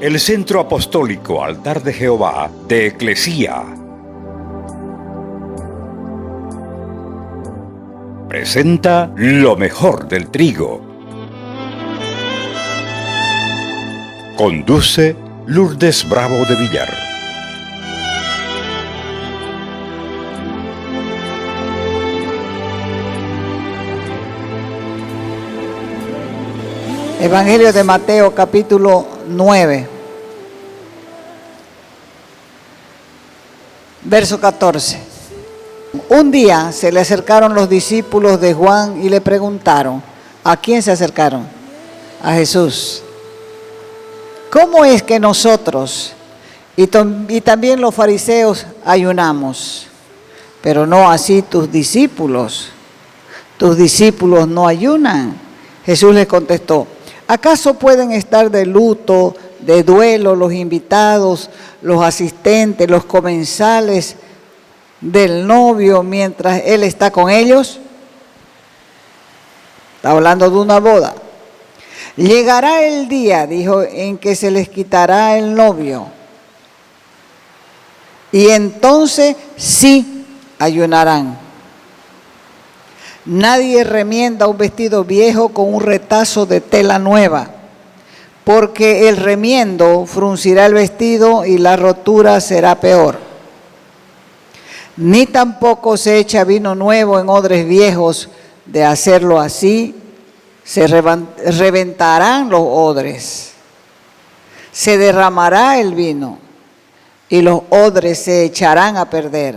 el Centro Apostólico Altar de Jehová de Eclesía presenta lo mejor del trigo. Conduce Lourdes Bravo de Villar. Evangelio de Mateo, capítulo 9, verso 14. Un día se le acercaron los discípulos de Juan y le preguntaron, ¿a quién se acercaron? A Jesús. ¿Cómo es que nosotros y también los fariseos ayunamos, pero no así tus discípulos? Tus discípulos no ayunan. Jesús les contestó, ¿acaso pueden estar de luto, de duelo los invitados, los asistentes, los comensales del novio mientras él está con ellos? Está hablando de una boda. Llegará el día, dijo, en que se les quitará el novio. Y entonces sí ayunarán. Nadie remienda un vestido viejo con un retazo de tela nueva, porque el remiendo fruncirá el vestido y la rotura será peor. Ni tampoco se echa vino nuevo en odres viejos, de hacerlo así, se reventarán los odres. Se derramará el vino y los odres se echarán a perder.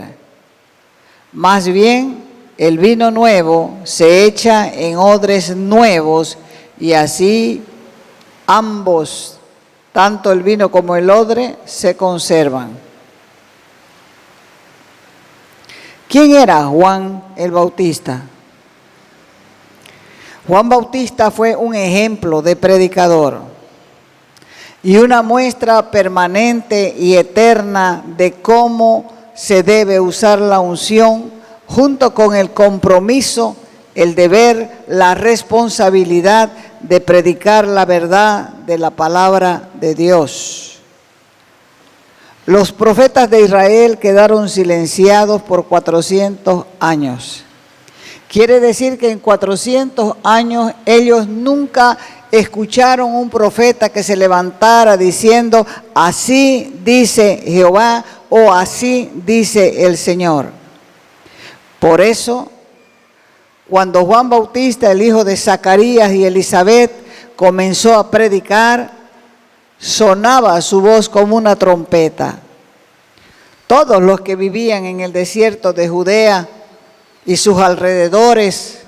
Más bien, el vino nuevo se echa en odres nuevos y así ambos, tanto el vino como el odre, se conservan. ¿Quién era Juan el Bautista? Juan Bautista fue un ejemplo de predicador y una muestra permanente y eterna de cómo se debe usar la unción junto con el compromiso, el deber, la responsabilidad de predicar la verdad de la palabra de Dios. Los profetas de Israel quedaron silenciados por 400 años. Quiere decir que en 400 años ellos nunca escucharon un profeta que se levantara diciendo, así dice Jehová o así dice el Señor. Por eso, cuando Juan Bautista, el hijo de Zacarías y Elizabeth, comenzó a predicar, sonaba su voz como una trompeta. Todos los que vivían en el desierto de Judea y sus alrededores,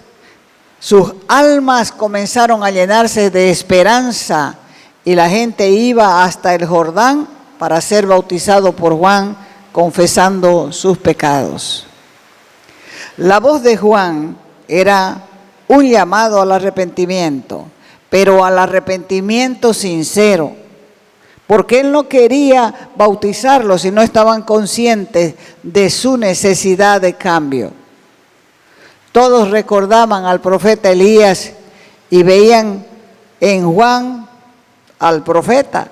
sus almas comenzaron a llenarse de esperanza y la gente iba hasta el Jordán para ser bautizado por Juan, confesando sus pecados. La voz de Juan era un llamado al arrepentimiento, pero al arrepentimiento sincero, porque él no quería bautizarlos si no estaban conscientes de su necesidad de cambio. Todos recordaban al profeta Elías y veían en Juan al profeta,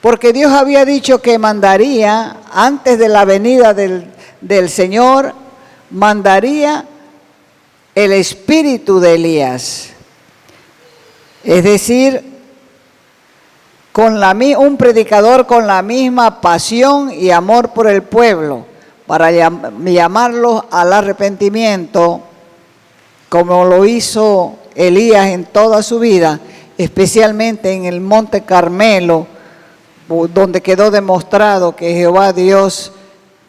porque Dios había dicho que mandaría, antes de la venida del Señor, mandaría el espíritu de Elías, es decir, un predicador con la misma pasión y amor por el pueblo, para llamarlos al arrepentimiento, como lo hizo Elías en toda su vida, especialmente en el Monte Carmelo, donde quedó demostrado que Jehová Dios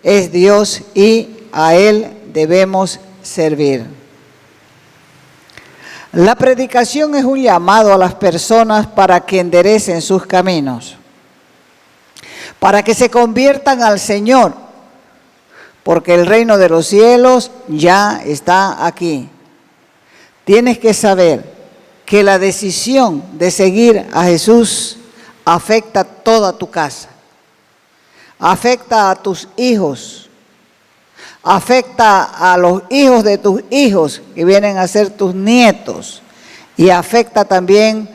es Dios y a Él debemos servir. La predicación es un llamado a las personas para que enderecen sus caminos, para que se conviertan al Señor, porque el reino de los cielos ya está aquí. Tienes que saber que la decisión de seguir a Jesús afecta a toda tu casa, afecta a tus hijos, afecta a los hijos de tus hijos que vienen a ser tus nietos y afecta también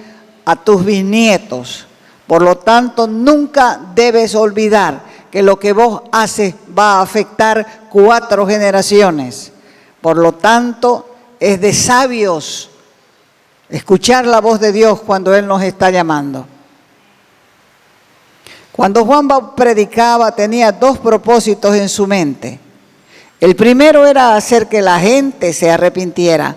a tus bisnietos, Por lo tanto, nunca debes olvidar que lo que vos haces va a afectar 4 generaciones. Por lo tanto, es de sabios escuchar la voz de Dios cuando Él nos está llamando. Cuando Juan predicaba, tenía 2 propósitos en su mente. El primero era hacer que la gente se arrepintiera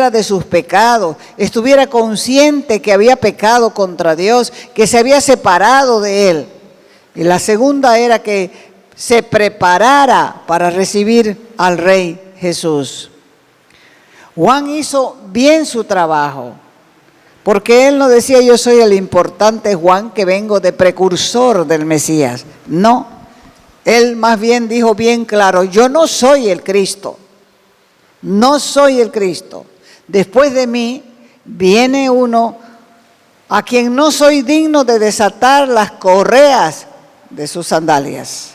de sus pecados, estuviera consciente que había pecado contra Dios, que se había separado de Él. Y la segunda era que se preparara para recibir al Rey Jesús. Juan hizo bien su trabajo, porque él no decía yo soy el importante Juan que vengo de precursor del Mesías. No, él más bien dijo bien claro, yo no soy el Cristo, no soy el Cristo. Después de mí viene uno a quien no soy digno de desatar las correas de sus sandalias.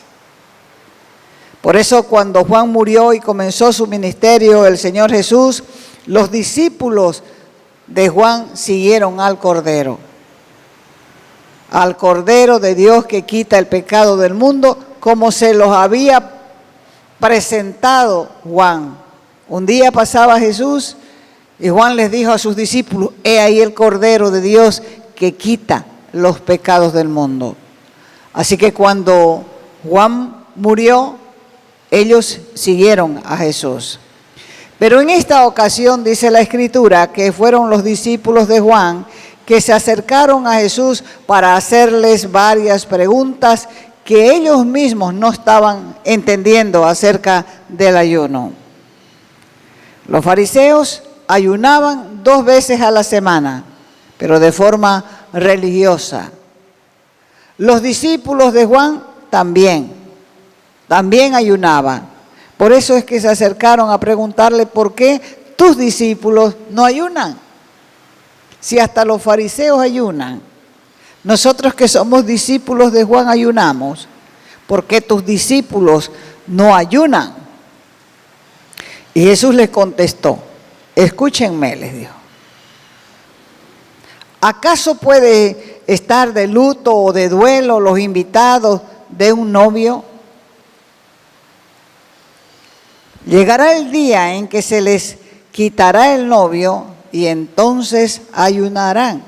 Por eso cuando Juan murió y comenzó su ministerio, el Señor Jesús, los discípulos de Juan siguieron al Cordero de Dios que quita el pecado del mundo, como se los había presentado Juan. Un día pasaba Jesús y Juan les dijo a sus discípulos, he ahí el Cordero de Dios que quita los pecados del mundo. Así que cuando Juan murió, ellos siguieron a Jesús. Pero en esta ocasión dice la Escritura que fueron los discípulos de Juan que se acercaron a Jesús para hacerles varias preguntas que ellos mismos no estaban entendiendo acerca del ayuno. Los fariseos ayunaban 2 veces a la semana, pero de forma religiosa. Los discípulos de Juan también ayunaban. Por eso es que se acercaron a preguntarle por qué tus discípulos no ayunan. Si hasta los fariseos ayunan, nosotros que somos discípulos de Juan ayunamos, ¿por qué tus discípulos no ayunan? Y Jesús les contestó, escúchenme, les dijo. ¿Acaso puede estar de luto o de duelo los invitados de un novio? Llegará el día en que se les quitará el novio y entonces ayunarán.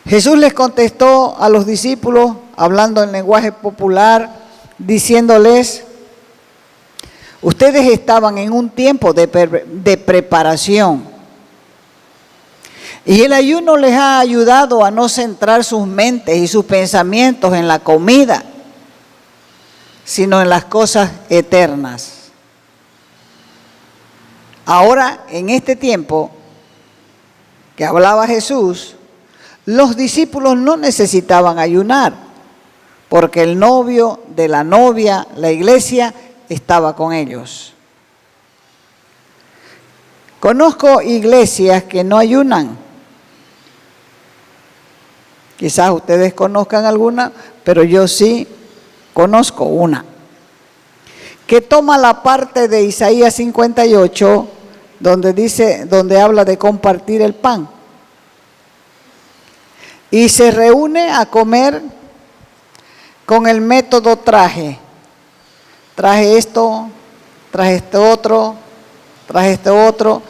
Jesús les contestó a los discípulos, hablando en lenguaje popular, diciéndoles, ustedes estaban en un tiempo de preparación. Y el ayuno les ha ayudado a no centrar sus mentes y sus pensamientos en la comida, sino en las cosas eternas. Ahora, en este tiempo que hablaba Jesús, los discípulos no necesitaban ayunar, porque el novio de la novia, la iglesia, estaba con ellos. Conozco iglesias que no ayunan. Quizás ustedes conozcan alguna, pero yo sí conozco una, que toma la parte de Isaías 58, donde habla de compartir el pan. Y se reúne a comer con el método traje esto, traje esto otro, traje esto otro.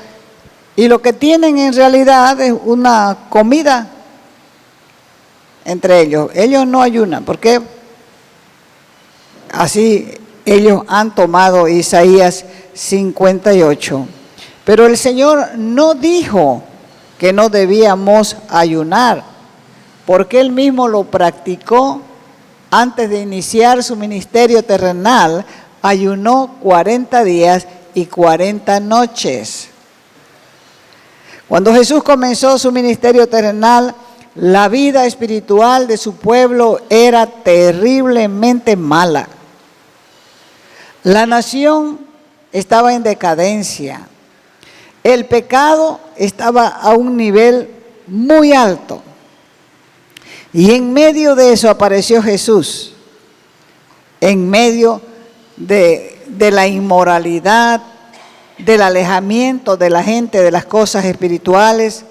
Y lo que tienen en realidad es una comida entre ellos. Ellos no ayunan, porque así ellos han tomado Isaías 58. Pero el Señor no dijo que no debíamos ayunar, porque Él mismo lo practicó antes de iniciar su ministerio terrenal. Ayunó 40 días y 40 noches. Cuando Jesús comenzó su ministerio terrenal, la vida espiritual de su pueblo era terriblemente mala. La nación estaba en decadencia. El pecado estaba a un nivel muy alto. Y en medio de eso apareció Jesús. En medio de la inmoralidad, del alejamiento de la gente de las cosas espirituales.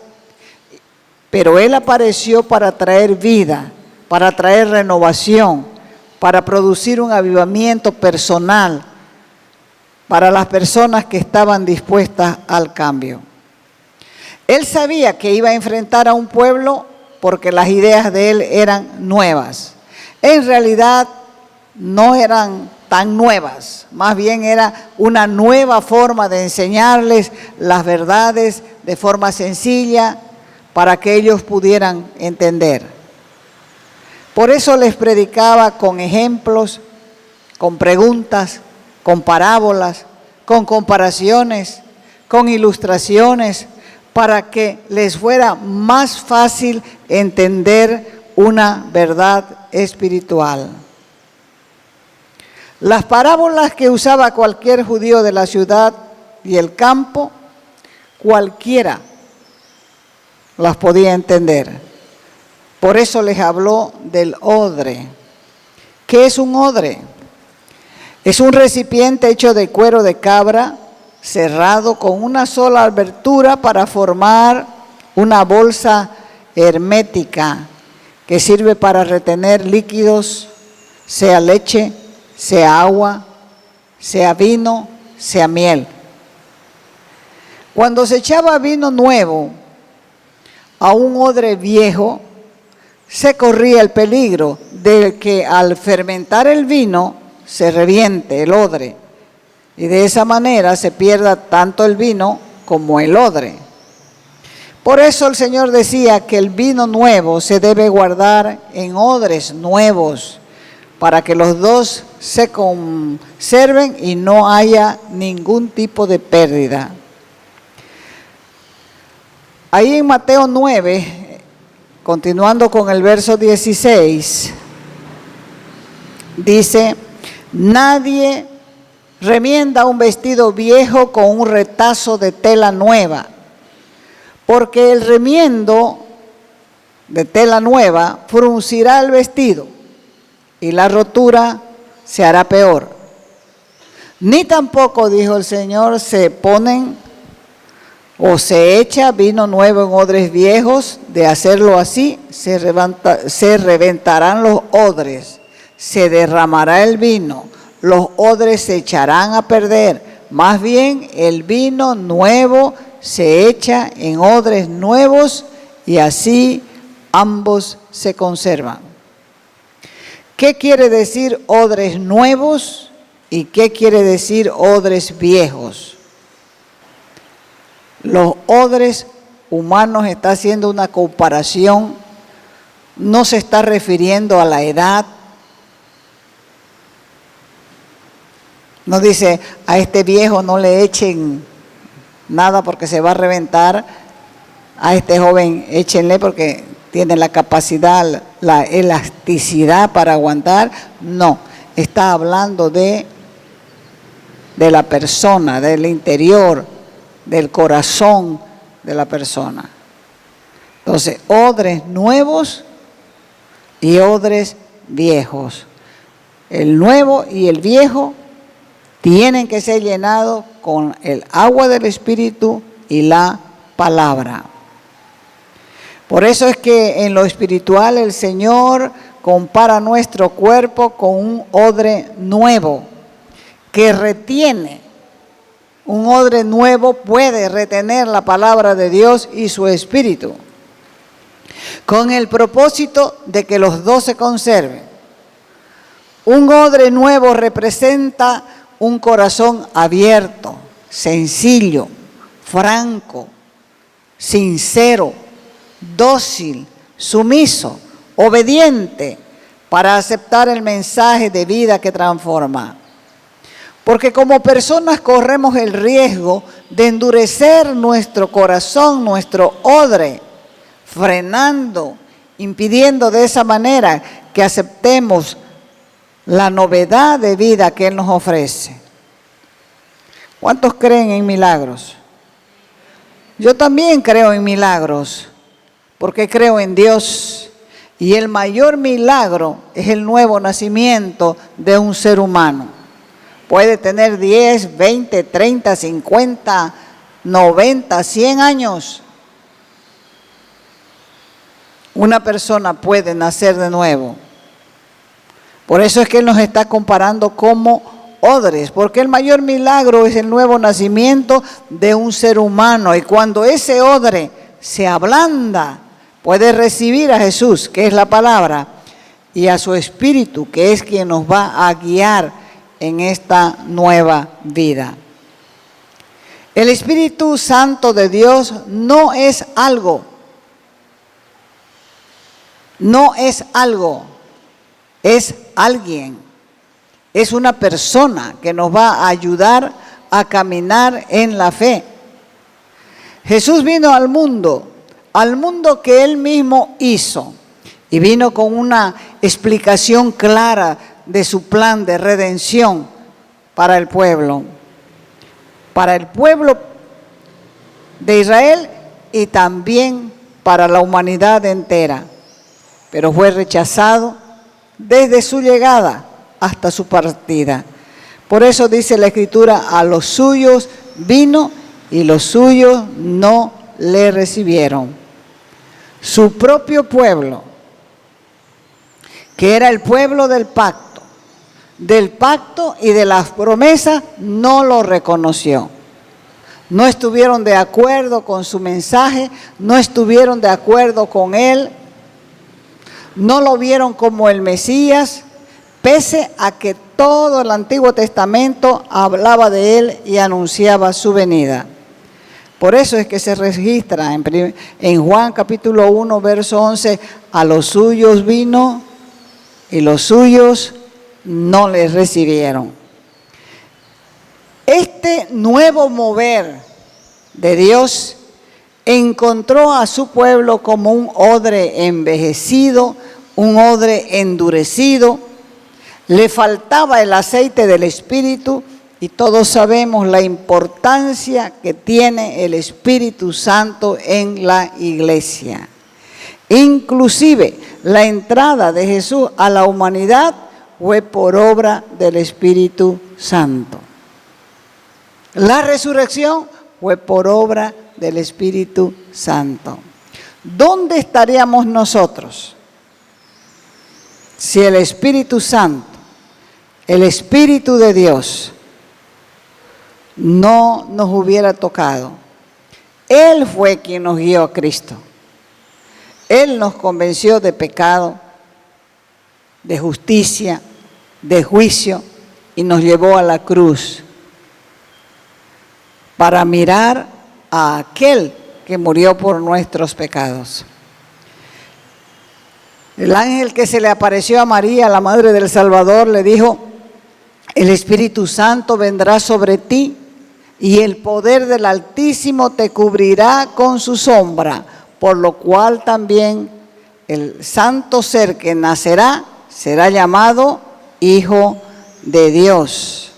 pero Él apareció para traer vida, para traer renovación, para producir un avivamiento personal para las personas que estaban dispuestas al cambio. Él sabía que iba a enfrentar a un pueblo porque las ideas de él eran nuevas. En realidad no eran tan nuevas, más bien era una nueva forma de enseñarles las verdades de forma sencilla para que ellos pudieran entender. Por eso les predicaba con ejemplos, con preguntas, con parábolas, con comparaciones, con ilustraciones, para que les fuera más fácil entender una verdad espiritual. Las parábolas que usaba cualquier judío de la ciudad y el campo, cualquiera las podía entender. Por eso les habló del odre. ¿Qué es un odre? Es un recipiente hecho de cuero de cabra, cerrado con una sola abertura para formar una bolsa hermética que sirve para retener líquidos, sea leche, sea agua, sea vino, sea miel. Cuando se echaba vino nuevo a un odre viejo, se corría el peligro de que al fermentar el vino se reviente el odre y de esa manera se pierda tanto el vino como el odre. Por eso el Señor decía que el vino nuevo se debe guardar en odres nuevos para que los dos se conserven y no haya ningún tipo de pérdida. Ahí en Mateo 9, continuando con el verso 16, dice: nadie remienda un vestido viejo con un retazo de tela nueva, porque el remiendo de tela nueva fruncirá el vestido y la rotura se hará peor. Ni tampoco, dijo el Señor, se ponen o se echa vino nuevo en odres viejos. De hacerlo así, se reventarán los odres, se derramará el vino, los odres se echarán a perder. Más bien, el vino nuevo se echa en odres nuevos y así ambos se conservan. ¿Qué quiere decir odres nuevos y qué quiere decir odres viejos? Los odres humanos, está haciendo una comparación, no se está refiriendo a la edad. No dice: a este viejo no le echen nada porque se va a reventar, a este joven échenle porque tiene la capacidad, la elasticidad para aguantar. No, está hablando de la persona, del interior, del corazón de la persona. Entonces, odres nuevos y odres viejos. El nuevo y el viejo tienen que ser llenados con el agua del Espíritu y la palabra. Por eso es que en lo espiritual el Señor compara nuestro cuerpo con un odre nuevo que retiene. Un odre nuevo puede retener la palabra de Dios y su Espíritu, con el propósito de que los dos se conserven. Un odre nuevo representa un corazón abierto, sencillo, franco, sincero, dócil, sumiso, obediente, para aceptar el mensaje de vida que transforma. Porque como personas corremos el riesgo de endurecer nuestro corazón, nuestro odre, frenando, impidiendo de esa manera que aceptemos la novedad de vida que Él nos ofrece. ¿Cuántos creen en milagros? Yo también creo en milagros, porque creo en Dios. Y el mayor milagro es el nuevo nacimiento de un ser humano. Puede tener 10, 20, 30, 50, 90, 100 años. una persona puede nacer de nuevo. Por eso es que Él nos está comparando como odres, porque el mayor milagro es el nuevo nacimiento de un ser humano. Y cuando ese odre se ablanda, puede recibir a Jesús, que es la palabra, y a su Espíritu, que es quien nos va a guiar en esta nueva vida. El Espíritu Santo de Dios no es algo, es alguien, es una persona que nos va a ayudar a caminar en la fe. Jesús vino al mundo que Él mismo hizo, y vino con una explicación clara de su plan de redención para el pueblo de Israel y también para la humanidad entera. Pero fue rechazado desde su llegada hasta su partida. Por eso dice la Escritura, a los suyos vino y los suyos no le recibieron. Su propio pueblo, que era el pueblo del pacto y de las promesas, no lo reconoció. No estuvieron de acuerdo con su mensaje, no estuvieron de acuerdo con Él, no lo vieron como el Mesías, pese a que todo el Antiguo Testamento hablaba de Él y anunciaba su venida. Por eso es que se registra en Juan capítulo 1, verso 11, a los suyos vino y los suyos no les recibieron. Este nuevo mover de Dios encontró a su pueblo como un odre envejecido, un odre endurecido. Le faltaba el aceite del Espíritu, y todos sabemos la importancia que tiene el Espíritu Santo en la iglesia. Inclusive la entrada de Jesús a la humanidad fue por obra del Espíritu Santo. La resurrección fue por obra del Espíritu Santo. ¿Dónde estaríamos nosotros si el Espíritu Santo, el Espíritu de Dios, no nos hubiera tocado? Él fue quien nos guió a Cristo. Él nos convenció de pecado, de justicia, de juicio, y nos llevó a la cruz para mirar a aquel que murió por nuestros pecados. El ángel que se le apareció a María, la madre del Salvador, le dijo: el Espíritu Santo vendrá sobre ti y el poder del Altísimo te cubrirá con su sombra, por lo cual también el santo ser que nacerá será llamado Hijo de Dios.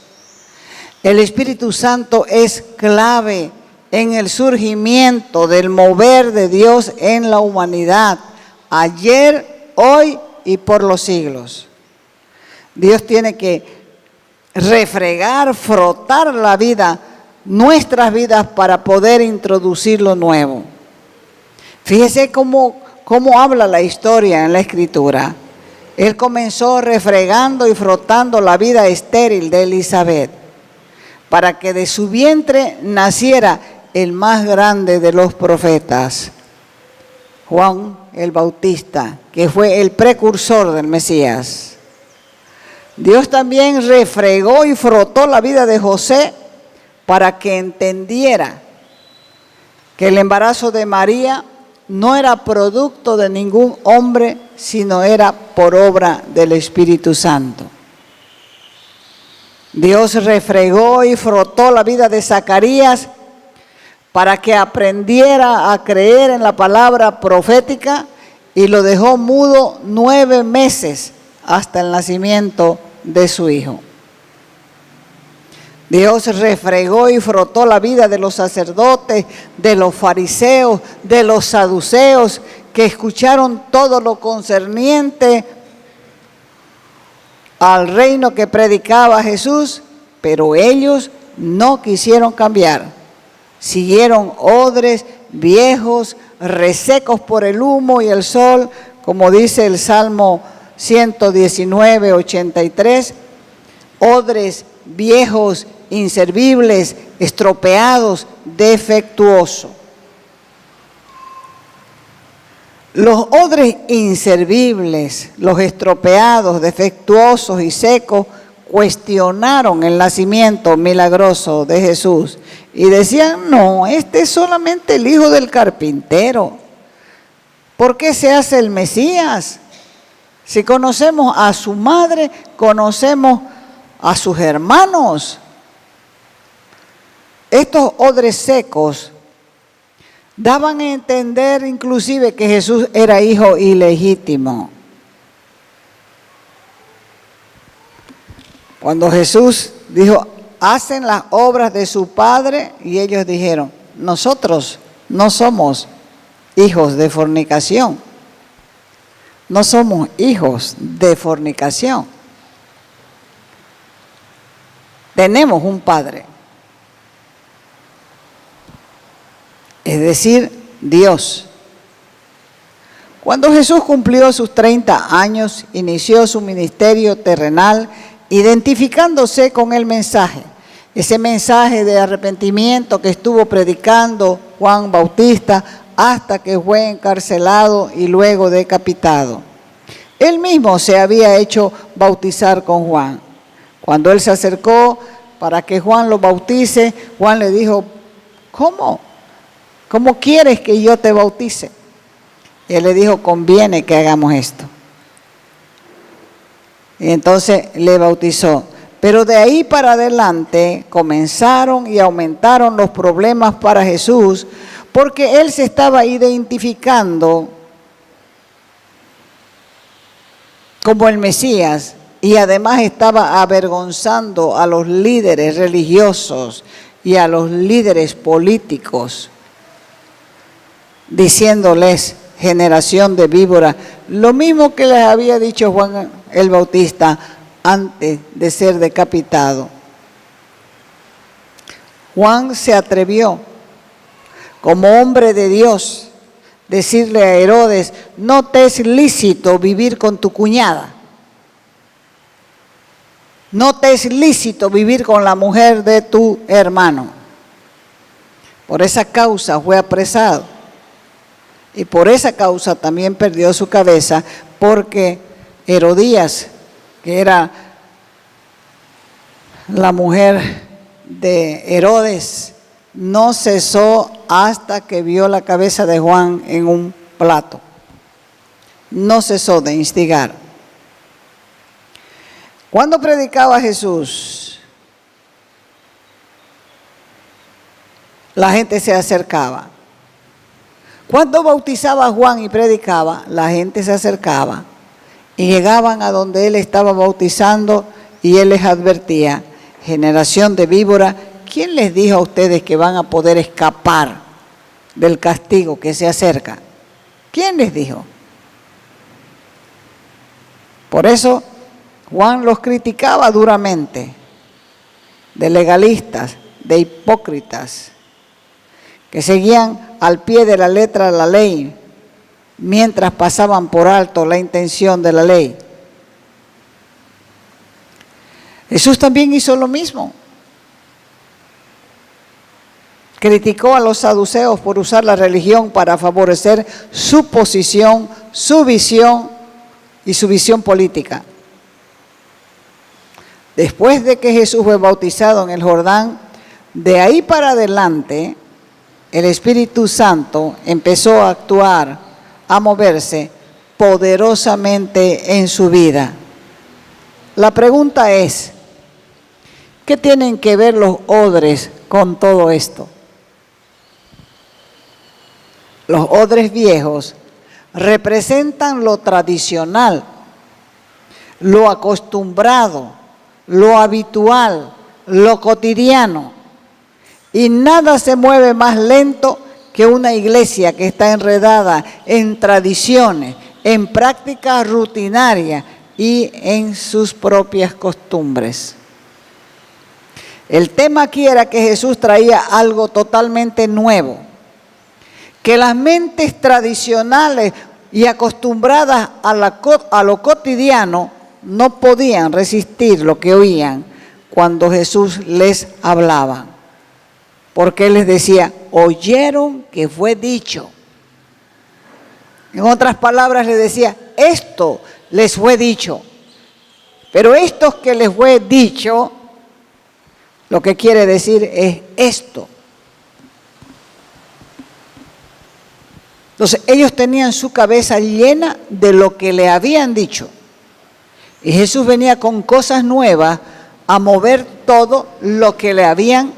El Espíritu Santo es clave en el surgimiento del mover de Dios en la humanidad, ayer, hoy y por los siglos. Dios tiene que refregar, frotar la vida, nuestras vidas, para poder introducir lo nuevo. Fíjese cómo habla la historia en la Escritura. Él comenzó refregando y frotando la vida estéril de Elizabeth, para que de su vientre naciera el más grande de los profetas, Juan el Bautista, que fue el precursor del Mesías. Dios también refregó y frotó la vida de José para que entendiera que el embarazo de María no era producto de ningún hombre, sino era por obra del Espíritu Santo. Dios refregó y frotó la vida de Zacarías para que aprendiera a creer en la palabra profética, y lo dejó mudo 9 meses hasta el nacimiento de su hijo. Dios refregó y frotó la vida de los sacerdotes, de los fariseos, de los saduceos, que escucharon todo lo concerniente al reino que predicaba Jesús, pero ellos no quisieron cambiar. Siguieron odres viejos, resecos por el humo y el sol, como dice el Salmo 119, 83, odres viejos, inservibles, estropeados, defectuosos. Los odres inservibles, los estropeados, defectuosos y secos, cuestionaron el nacimiento milagroso de Jesús y decían, no, este es solamente el hijo del carpintero. ¿Por qué se hace el Mesías? Si conocemos a su madre, conocemos a sus hermanos. Estos odres secos daban a entender inclusive que Jesús era hijo ilegítimo. Cuando Jesús dijo, hacen las obras de su Padre, y ellos dijeron, nosotros no somos hijos de fornicación. No somos hijos de fornicación. Tenemos un Padre. Es decir, Dios. Cuando Jesús cumplió sus 30 años, inició su ministerio terrenal, identificándose con el mensaje, ese mensaje de arrepentimiento que estuvo predicando Juan Bautista hasta que fue encarcelado y luego decapitado. Él mismo se había hecho bautizar con Juan. Cuando él se acercó para que Juan lo bautice, Juan le dijo, ¿cómo? ¿Cómo quieres que yo te bautice? Y él le dijo, conviene que hagamos esto. Y entonces le bautizó. Pero de ahí para adelante comenzaron y aumentaron los problemas para Jesús, porque él se estaba identificando como el Mesías y además estaba avergonzando a los líderes religiosos y a los líderes políticos, diciéndoles generación de víboras, lo mismo que les había dicho Juan el Bautista antes de ser decapitado. Juan se atrevió, como hombre de Dios, decirle a Herodes, no te es lícito vivir con tu cuñada. No te es lícito vivir con la mujer de tu hermano. Por esa causa fue apresado. Y por esa causa también perdió su cabeza, porque Herodías, que era la mujer de Herodes, no cesó hasta que vio la cabeza de Juan en un plato. No cesó de instigar. Cuando predicaba Jesús, la gente se acercaba. Cuando bautizaba Juan y predicaba, la gente se acercaba y llegaban a donde él estaba bautizando y él les advertía, generación de víbora, ¿quién les dijo a ustedes que van a poder escapar del castigo que se acerca? ¿Quién les dijo? Por eso Juan los criticaba duramente, de legalistas, de hipócritas, que seguían al pie de la letra de la ley, mientras pasaban por alto la intención de la ley. Jesús también hizo lo mismo. Criticó a los saduceos por usar la religión para favorecer su posición, su visión y su visión política. Después de que Jesús fue bautizado en el Jordán, de ahí para adelante, el Espíritu Santo empezó a actuar, a moverse poderosamente en su vida. La pregunta es, ¿qué tienen que ver los odres con todo esto? Los odres viejos representan lo tradicional, lo acostumbrado, lo habitual, lo cotidiano. Y nada se mueve más lento que una iglesia que está enredada en tradiciones, en prácticas rutinarias y en sus propias costumbres. El tema aquí era que Jesús traía algo totalmente nuevo, que las mentes tradicionales y acostumbradas a lo cotidiano no podían resistir lo que oían cuando Jesús les hablaba. Porque Él les decía, oyeron que fue dicho. En otras palabras les decía, esto les fue dicho. Pero esto que les fue dicho, lo que quiere decir es esto. Entonces ellos tenían su cabeza llena de lo que le habían dicho. Y Jesús venía con cosas nuevas a mover todo lo que le habían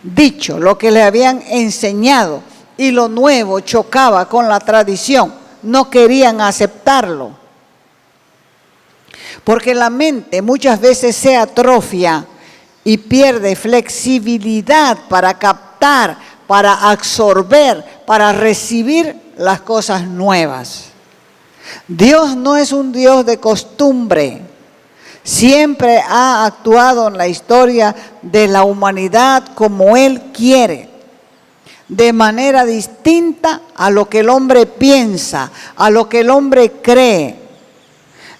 dicho, lo que le habían enseñado. Y lo nuevo chocaba con la tradición. No querían aceptarlo. Porque la mente muchas veces se atrofia y pierde flexibilidad para captar, para absorber, para recibir las cosas nuevas. Dios no es un Dios de costumbre. Siempre ha actuado en la historia de la humanidad como Él quiere, de manera distinta a lo que el hombre piensa, a lo que el hombre cree.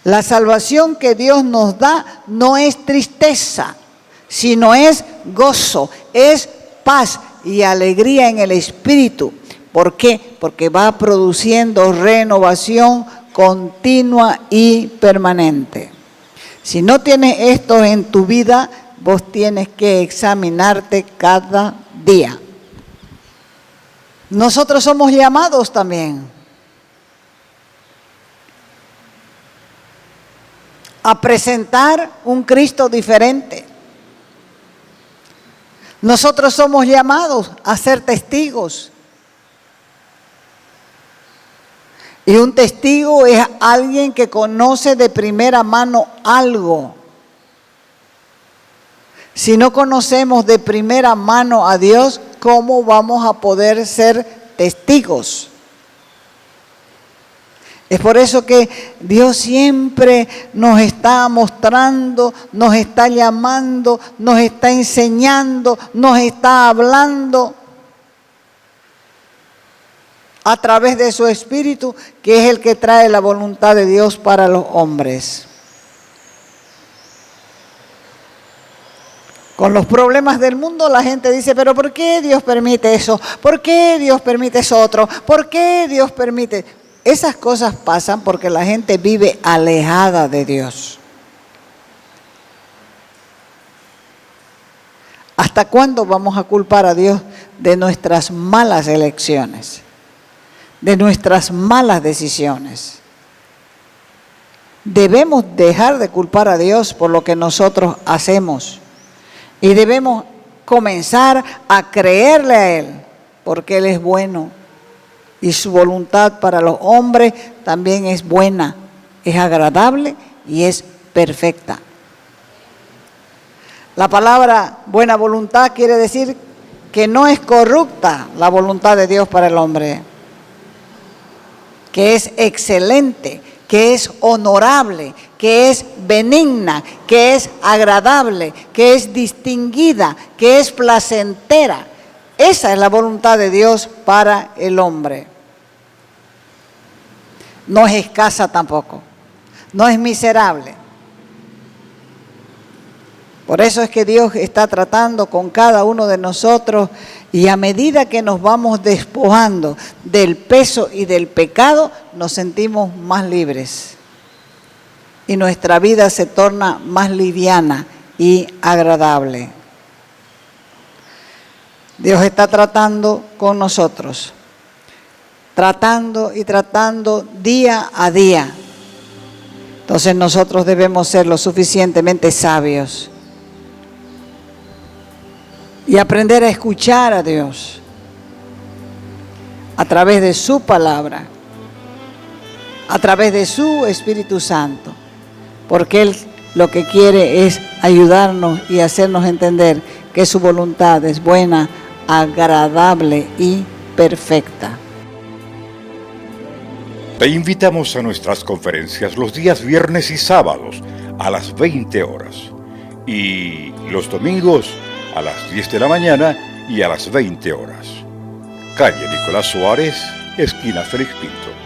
La salvación que Dios nos da no es tristeza, sino es gozo, es paz y alegría en el espíritu. ¿Por qué? Porque va produciendo renovación continua y permanente. Si no tienes esto en tu vida, vos tienes que examinarte cada día. Nosotros somos llamados también a presentar un Cristo diferente. Nosotros somos llamados a ser testigos. Y un testigo es alguien que conoce de primera mano algo. Si no conocemos de primera mano a Dios, ¿cómo vamos a poder ser testigos? Es por eso que Dios siempre nos está mostrando, nos está llamando, nos está enseñando, nos está hablando a través de su Espíritu, que es el que trae la voluntad de Dios para los hombres. Con los problemas del mundo la gente dice, pero ¿por qué Dios permite eso? ¿Por qué Dios permite eso otro? ¿Por qué Dios permite? Esas cosas pasan porque la gente vive alejada de Dios. ¿Hasta cuándo vamos a culpar a Dios de nuestras malas elecciones? De nuestras malas decisiones. Debemos dejar de culpar a Dios por lo que nosotros hacemos. Y debemos comenzar a creerle a Él, porque Él es bueno. Y su voluntad para los hombres también es buena, es agradable y es perfecta. La palabra buena voluntad quiere decir que no es corrupta la voluntad de Dios para el hombre, que es excelente, que es honorable, que es benigna, que es agradable, que es distinguida, que es placentera. Esa es la voluntad de Dios para el hombre. No es escasa tampoco, no es miserable. Por eso es que Dios está tratando con cada uno de nosotros, y a medida que nos vamos despojando del peso y del pecado, nos sentimos más libres. Y nuestra vida se torna más liviana y agradable. Dios está tratando con nosotros, tratando y tratando día a día. Entonces nosotros debemos ser lo suficientemente sabios y aprender a escuchar a Dios a través de su palabra, a través de su Espíritu Santo, porque Él lo que quiere es ayudarnos y hacernos entender que su voluntad es buena, agradable y perfecta. Te invitamos a nuestras conferencias los días viernes y sábados a las 20 horas y los domingos a las 10 de la mañana y a las 20 horas. calle Nicolás Suárez, esquina Félix Pinto.